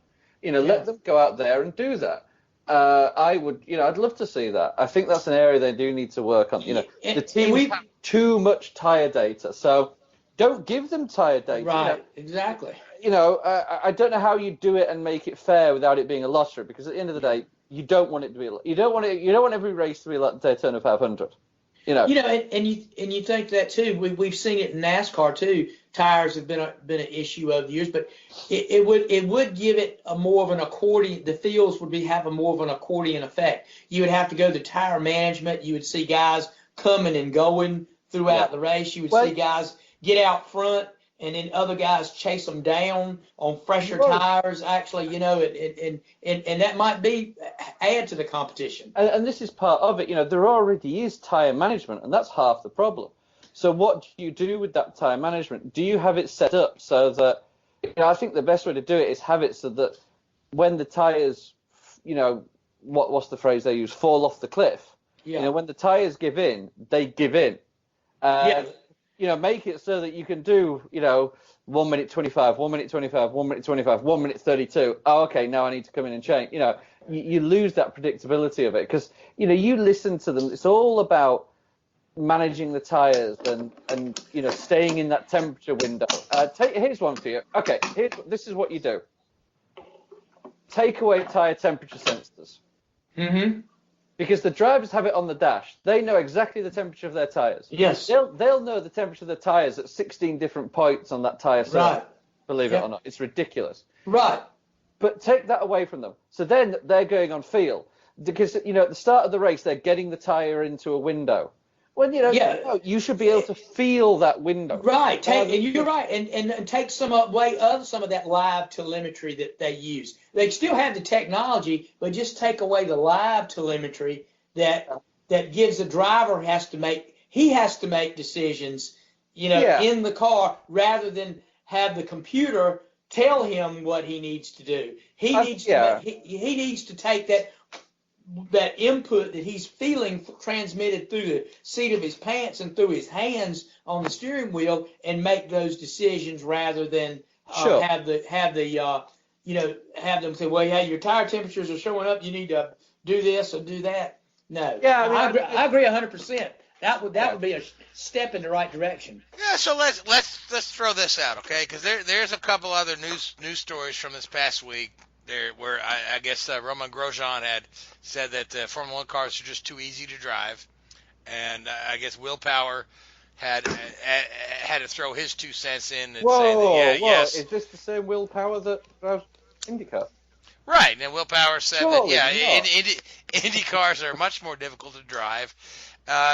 Let them go out there and do that. I would, I'd love to see that. I think that's an area they do need to work on. The teams have too much tire data, so. Don't give them tire data. Right, exactly. I don't know how you do it and make it fair without it being a lottery, because at the end of the day, you don't want it to be. You don't want every race to be like Daytona 500. And you think that too. We've seen it in NASCAR too. Tires have been an issue over the years, but it would give it a more of an accordion. The fields would have a more of an accordion effect. You would have to go to tire management. You would see guys coming and going throughout the race. You would see guys get out front, and then other guys chase them down on fresher tires. Actually, and that might add to the competition. And this is part of it. There already is tire management, and that's half the problem. So what do you do with that tire management? Do you have it set up so that, I think the best way to do it is have it so that when the tires, what's the phrase they use, fall off the cliff. Yeah. When the tires give in, they give in. Make it so that you can do, 1 minute 25, 1 minute 25, 1 minute 25, 1 minute 32. Oh, okay, now I need to come in and change. You lose that predictability of it, because, you listen to them. It's all about managing the tires and staying in that temperature window. Here's one for you. Okay, this is what you do. Take away tire temperature sensors. Mm-hmm. Because the drivers have it on the dash. They know exactly the temperature of their tires. Yes. They'll know the temperature of the tires at 16 different points on that tire surface. Right. believe it or not. It's ridiculous. Right. But take that away from them. So then they're going on feel. Because, at the start of the race, they're getting the tyre into a window. When, you should be able to feel that window. Right. You're right. And take some of that live telemetry that they use. They still have the technology, but just take away the live telemetry that gives the driver has to make decisions, in the car rather than have the computer tell him what he needs to do. He needs to take that input that he's feeling transmitted through the seat of his pants and through his hands on the steering wheel and make those decisions rather than have them say, well, yeah, your tire temperatures are showing up. You need to do this or do that. No. Yeah, I agree 100%. That would be a step in the right direction. Yeah, so let's throw this out, okay? Because there's a couple other news stories from this past week where I guess Roman Grosjean had said that Formula One cars are just too easy to drive, and I guess Will Power had to throw his 2 cents in and say that yes. Is this the same Will Power that drives IndyCar? Right, and Will Power said Indy cars are much more difficult to drive.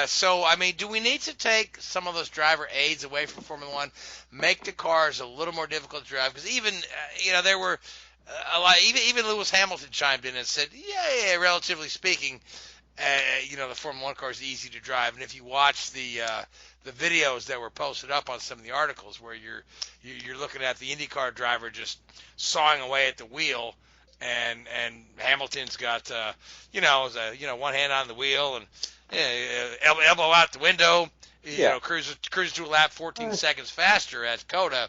So, I mean, do we need to take some of those driver aids away from Formula One, make the cars a little more difficult to drive? Because even, there were a lot. Even Lewis Hamilton chimed in and said, "Yeah, relatively speaking, the Formula One car is easy to drive." And if you watch the videos that were posted up on some of the articles, where you're looking at the IndyCar driver just sawing away at the wheel, and Hamilton's got one hand on the wheel and elbow out the window, cruise to a lap 14 seconds faster at Coda.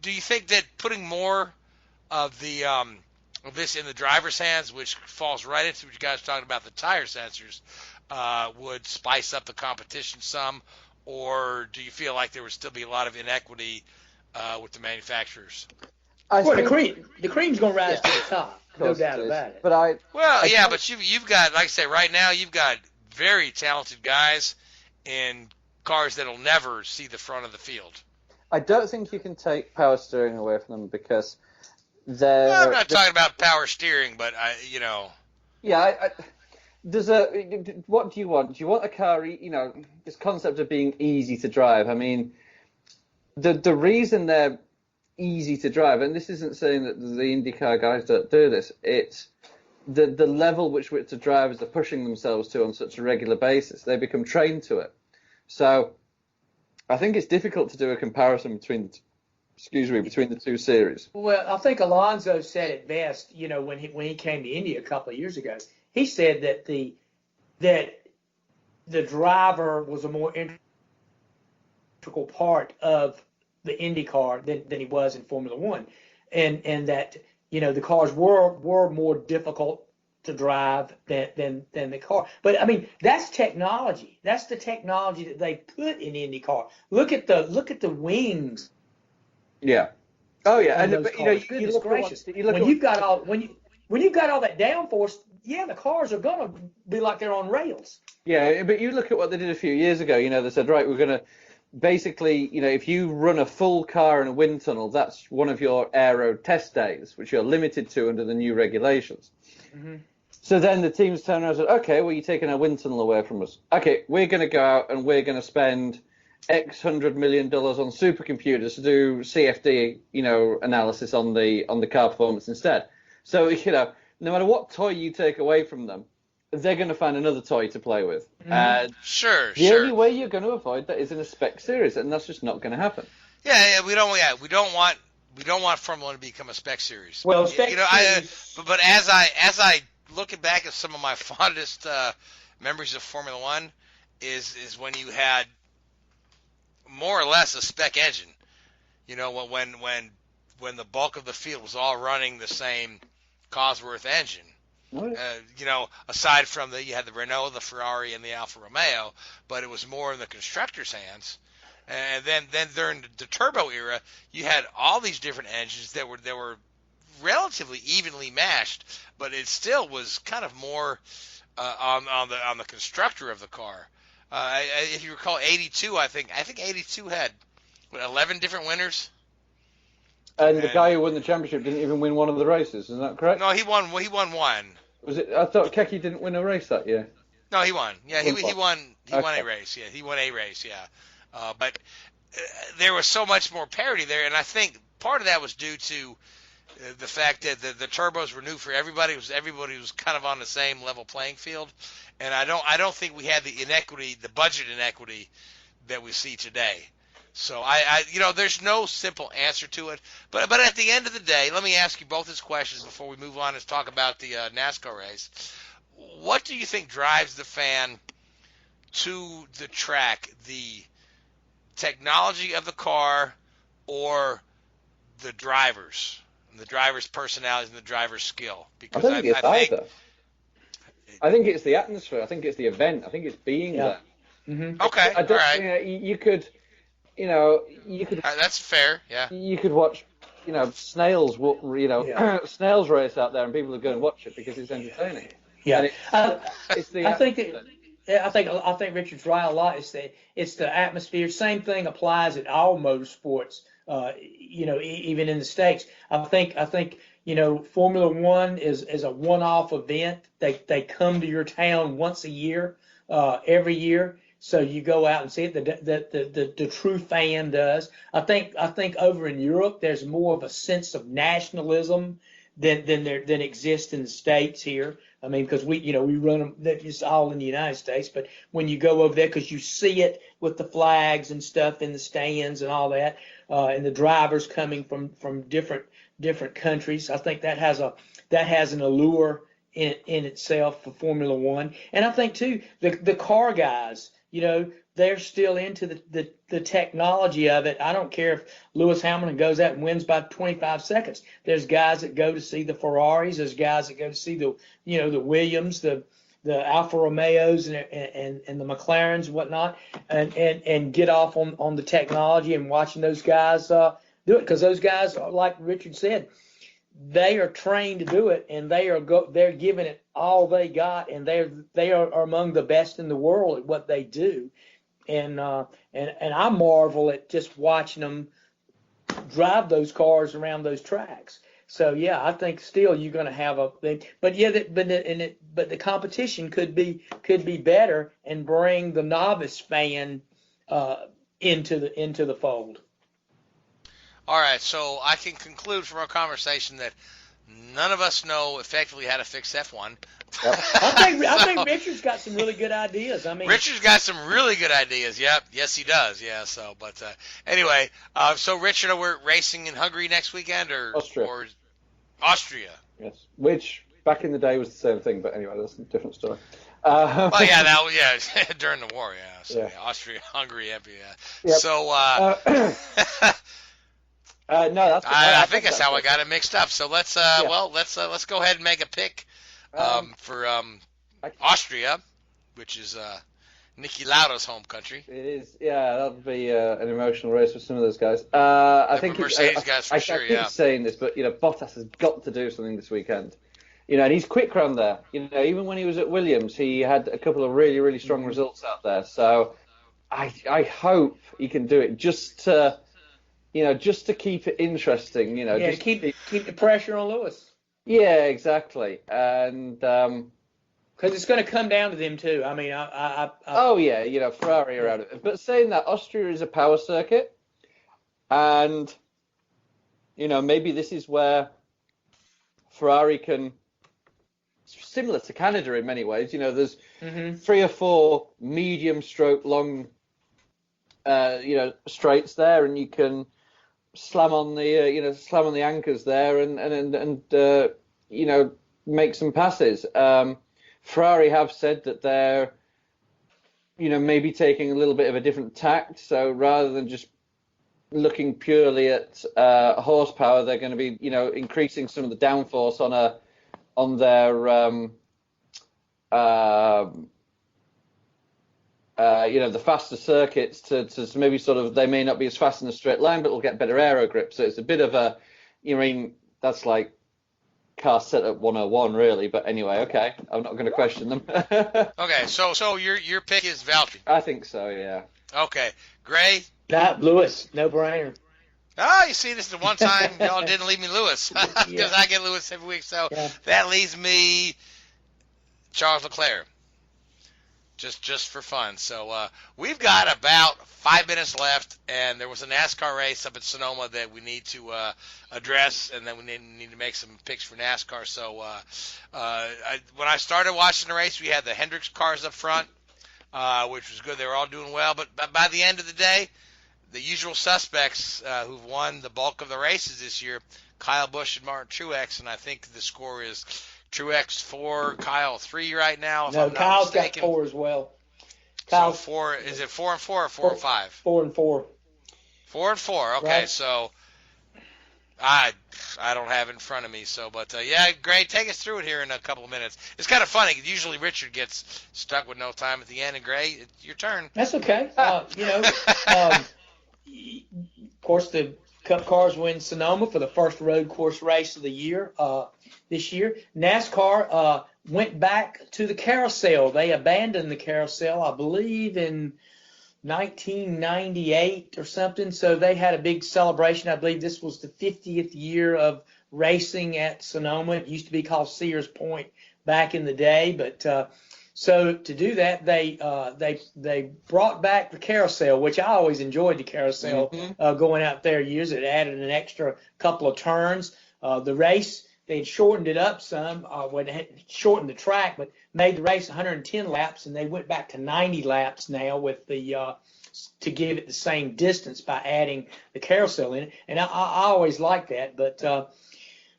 Do you think that putting more of this in the driver's hands, which falls right into what you guys talking about, the tire sensors, would spice up the competition some, or do you feel like there would still be a lot of inequity with the manufacturers? The cream's going to rise to the top, no doubt about it. But but you've got, like I say, right now you've got very talented guys in cars that'll never see the front of the field. I don't think you can take power steering away from them because I'm not talking about power steering, but what do you want? Do you want a car, this concept of being easy to drive? I mean, the reason they're easy to drive, and this isn't saying that the IndyCar guys don't do this, it's the level which the drivers are pushing themselves to on such a regular basis. They become trained to it. So I think it's difficult to do a comparison between the two series. Well, I think Alonso said it best, when he came to Indy a couple of years ago. He said that the driver was a more integral part of the Indy car than he was in Formula One, and that the cars were more difficult to drive than the car. But I mean, that's technology. That's the technology that they put in IndyCar. Look at the wings. Yeah. Oh yeah. And goodness gracious. When you've got all that downforce, the cars are gonna be like they're on rails. Yeah, but you look at what they did a few years ago. They said, right, we're gonna basically, if you run a full car in a wind tunnel, that's one of your aero test days, which you're limited to under the new regulations. Mm-hmm. So then the teams turned around and said, okay, well, you're taking our wind tunnel away from us. Okay, we're going to go out and we're going to spend X $100 million on supercomputers to do CFD, analysis on the car performance instead. So, no matter what toy you take away from them, they're going to find another toy to play with. Sure. The only way you're going to avoid that is in a spec series, and that's just not going to happen. Yeah, we don't want Formula One to become a spec series. Well, spec series. But as I looking back at some of my fondest memories of Formula One is when you had more or less a spec engine. When the bulk of the field was all running the same Cosworth engine. Aside from you had the Renault, the Ferrari, and the Alfa Romeo, but it was more in the constructors' hands. And then during the turbo era, you had all these different engines that were relatively evenly matched, but it still was kind of more on the constructor of the car. If you recall, '82, I think '82 had 11 different winners. And the guy who won the championship didn't even win one of the races. Is that correct? No, he won. He won one. Was it? I thought Keke didn't win a race that year. No, he won. Yeah, he won. He won Okay. a race. Yeah, he won a race. Yeah, but there was so much more parity there, and I think part of that was due to the fact that the turbos were new for everybody. Everybody was kind of on the same level playing field, and I don't think we had the inequity, the budget inequity that we see today. So there's no simple answer to it. But at the end of the day, let me ask you both this question before we move on and talk about the NASCAR race. What do you think drives the fan to the track? The technology of the car, or the drivers, and the drivers' personalities and the drivers' skill? Because I think it's either. I think it's the atmosphere. I think it's the event. I think it's being there. Mm-hmm. Okay, I don't, all right. You could. That's fair. Yeah. You could watch, snails. Snails race out there, and people are going to watch it because it's entertaining. Yeah, it's the. I think Richard's right a lot. It's the atmosphere. Same thing applies at all motorsports. Even in the States. I think Formula One is a one-off event. They come to your town once a year, every year. So you go out and see it. The true fan does. I think over in Europe there's more of a sense of nationalism than exists in the States here. I mean, because we run them. It's all in the United States. But when you go over there, because you see it with the flags and stuff in the stands and all that, and the drivers coming from different countries, I think that has an allure in itself for Formula One. And I think too the car guys, they're still into the technology of it. I don't care if Lewis Hamilton goes out and wins by 25 seconds. There's guys that go to see the Ferraris. There's guys that go to see the Williams, the Alfa Romeos and the McLarens and whatnot, and get off on the technology and watching those guys do it, because those guys, like Richard said, they are trained to do it, and they're giving it all they got, and they are among the best in the world at what they do, and I marvel at just watching them drive those cars around those tracks. So yeah, I think still you're going to have a thing, but the competition could be better and bring the novice fan into the fold. All right, so I can conclude from our conversation that none of us know effectively how to fix F1. Yep. I think Richard's got some really good ideas. I mean, Richard's got some really good ideas. Yep, yes he does. Yeah. So, but anyway, so Richard, we're racing in Hungary next weekend, or Austria. Yes, which back in the day was the same thing, but anyway, that's a different story. Well, yeah, during the war, yeah. So yeah. Austria, Hungary, yeah. Yep. So. No, that's. I think that's how I got it mixed up. So let's let's go ahead and make a pick for Austria, which is Niki Lauda's home country. It is, yeah. That'll be an emotional race for some of those guys. I think Mercedes guys for sure. I keep saying this, but Bottas has got to do something this weekend. And he's quick around there. Even when he was at Williams, he had a couple of really, really strong results out there. So I hope he can do it just to keep it interesting. Just keep the pressure on Lewis. Yeah, exactly. And because it's going to come down to them too. I mean, Ferrari are out of it. But saying that, Austria is a power circuit, and maybe this is where Ferrari can, similar to Canada in many ways. There's 3 or 4 medium stroke long, straights there, and you can slam on the anchors there and make some passes. Ferrari have said that they're maybe taking a little bit of a different tact. So rather than just looking purely at horsepower, they're going to be increasing some of the downforce on their the faster circuits to maybe sort of, they may not be as fast in a straight line, but it'll get better aero grip. So it's a bit of a, that's like car setup 101 really. But anyway, okay, I'm not going to question them. Okay, so your pick is Valtteri. I think so, yeah. Okay, Gray. Lewis, no brainer. Oh, you see, this is the one time y'all didn't leave me Lewis, because Yeah. I get Lewis every week. So Yeah. that leaves me Charles Leclerc, just for fun. So we've got about 5 minutes left, and there was a NASCAR race up at Sonoma that we need to address, and then we need to make some picks for NASCAR. So when I started watching the race, we had the Hendricks cars up front, which was good. They were all doing well, but by the end of the day, the usual suspects who've won the bulk of the races this year, Kyle Busch and Martin Truex, and I think the score is Truex 4, Kyle 3 right now. If No, I'm not Kyle's mistaken. got 4 as well. So Kyle's 4, is it 4 and 4 or 4 and 5? 4 and 4. 4 and 4. Okay, Right. so I don't have it in front of me. So, but yeah, great. Take us through it here in a couple of minutes. It's kind of funny. Usually Richard gets stuck with no time at the end, and Gray, it's your turn. That's okay. Of course, the Cup cars win Sonoma for the first road course race of the year. This year, NASCAR went back to the carousel. They abandoned the carousel, I believe, in 1998 or something. So they had a big celebration. I believe this was the 50th year of racing at Sonoma. It used to be called Sears Point back in the day, but so to do that, they brought back the carousel, which I always enjoyed the carousel going out there. Years it added an extra couple of turns. The race, they'd shortened it up some, when it had shortened the track, but made the race 110 laps, and they went back to 90 laps now with the to give it the same distance by adding the carousel in it. And I always liked that, but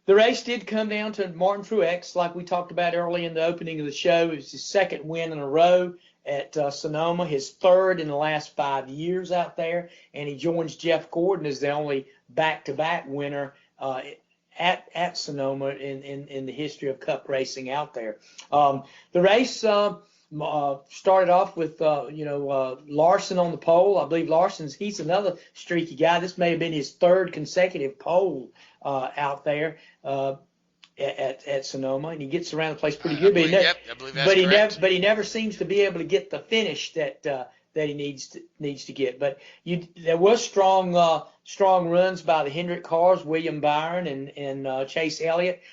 the race did come down to Martin Truex, like we talked about early in the opening of the show. It was his second win in a row at Sonoma, his third in the last 5 years out there, and he joins Jeff Gordon as the only back-to-back winner at Sonoma in the history of Cup racing out there. The race started off with Larson on the pole. I believe he's another streaky guy. This may have been his third consecutive pole out there at Sonoma, and he gets around the place pretty good. I believe that's correct. He never seems to be able to get the finish that he needs to get. But there was strong runs by the Hendrick cars. William Byron and Chase Elliott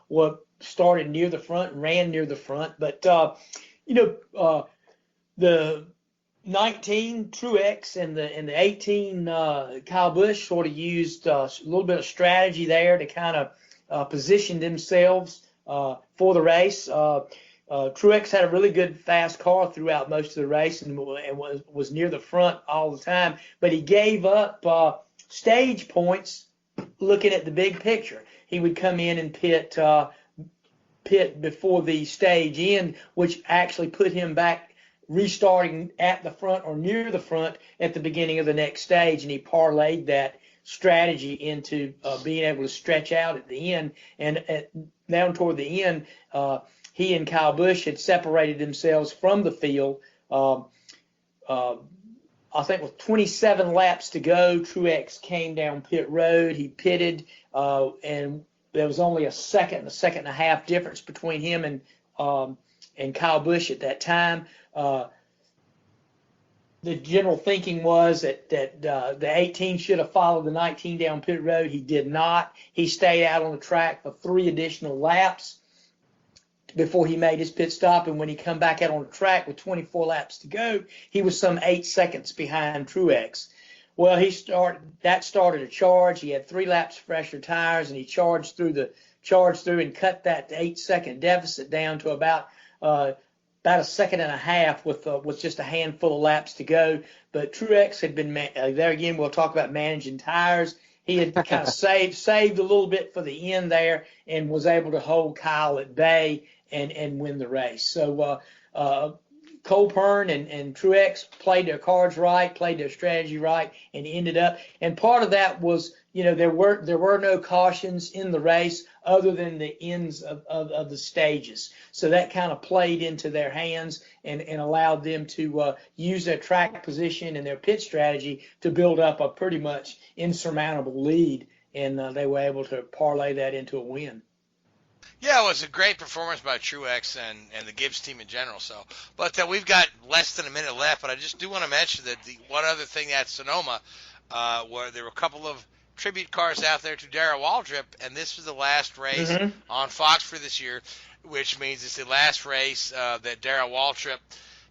were started near the front and ran near the front. But the 19 Truex and the 18 Kyle Busch sort of used a little bit of strategy there to kind of position themselves for the race. Truex had a really good fast car throughout most of the race and was near the front all the time, but he gave up stage points looking at the big picture. He would come in and pit before the stage end, which actually put him back restarting at the front or near the front at the beginning of the next stage, and he parlayed that strategy into being able to stretch out at the end. And down toward the end, he and Kyle Busch had separated themselves from the field. I think with 27 laps to go, Truex came down pit road. He pitted, and there was only a second and a half difference between him and Kyle Busch at that time. The general thinking was that the 18 should have followed the 19 down pit road. He did not. He stayed out on the track for 3 additional laps before he made his pit stop, and when he come back out on the track with 24 laps to go, he was some 8 seconds behind Truex. Well, that started a charge. He had 3 laps fresher tires, and he charged through and cut that 8-second deficit down to about a second and a half with just a handful of laps to go. But Truex had been there again. We'll talk about managing tires. He had kind of saved a little bit for the end there and was able to hold Kyle at bay and win the race. So Colburn and Truex played their cards right, played their strategy right, and ended up. And part of that was, there were no cautions in the race other than the ends of the stages. So that kind of played into their hands and allowed them to use their track position and their pit strategy to build up a pretty much insurmountable lead. And they were able to parlay that into a win. Yeah, it was a great performance by Truex and the Gibbs team in general. But we've got less than a minute left. But I just do want to mention that the one other thing at Sonoma, where there were a couple of tribute cars out there to Darrell Waltrip, and this was the last race on Fox for this year, which means it's the last race that Darrell Waltrip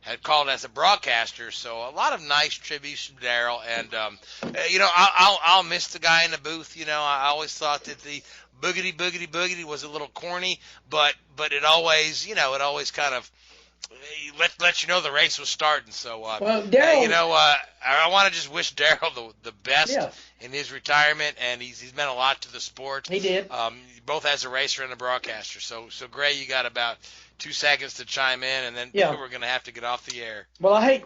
had called as a broadcaster. So a lot of nice tributes from Darrell, and I'll miss the guy in the booth. I always thought that the boogity boogity boogity was a little corny, but it always kind of let you know the race was starting. So Darrell, I want to just wish Darrell the best in his retirement, and he's meant a lot to the sport. He did. Both as a racer and a broadcaster. So Gray, you got about 2 seconds to chime in, and then we're going to have to get off the air. Well, I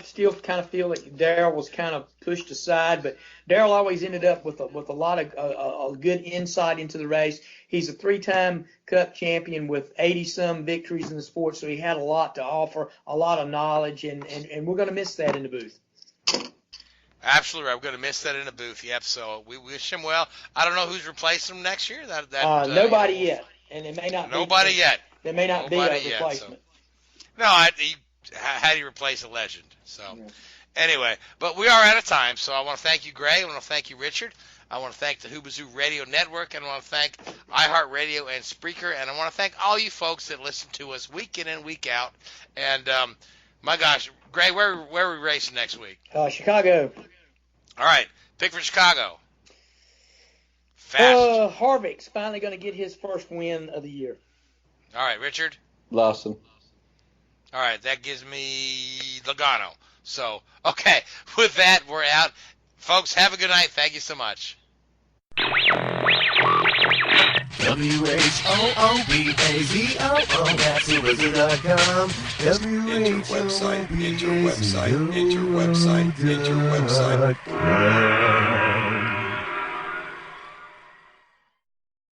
still kind of feel that Darrell was kind of pushed aside, but Darrell always ended up with a lot of a good insight into the race. He's a 3-time Cup champion with 80-some victories in the sport, so he had a lot to offer, a lot of knowledge, and we're going to miss that in the booth. Absolutely right. We're going to miss that in the booth. Yep. So we wish him well. I don't know who's replacing him next year. Nobody yet, and it may not. Nobody yet. There may not be a replacement. How do you replace a legend? So anyway, but we are out of time. So I want to thank you, Gray. I want to thank you, Richard. I want to thank the Hoobazoo Radio Network, and I want to thank iHeartRadio and Spreaker, and I want to thank all you folks that listen to us week in and week out. And my gosh, Gray, where are we racing next week? Chicago. All right, pick for Chicago. Fast. Harvick's finally going to get his first win of the year. All right, Richard. Larson. All right, that gives me Logano. So, okay, with that, we're out. Folks, have a good night. Thank you so much. WHOOBAZOO, that's Hoobazoo.com. Enter website, enter website, enter website, enter website.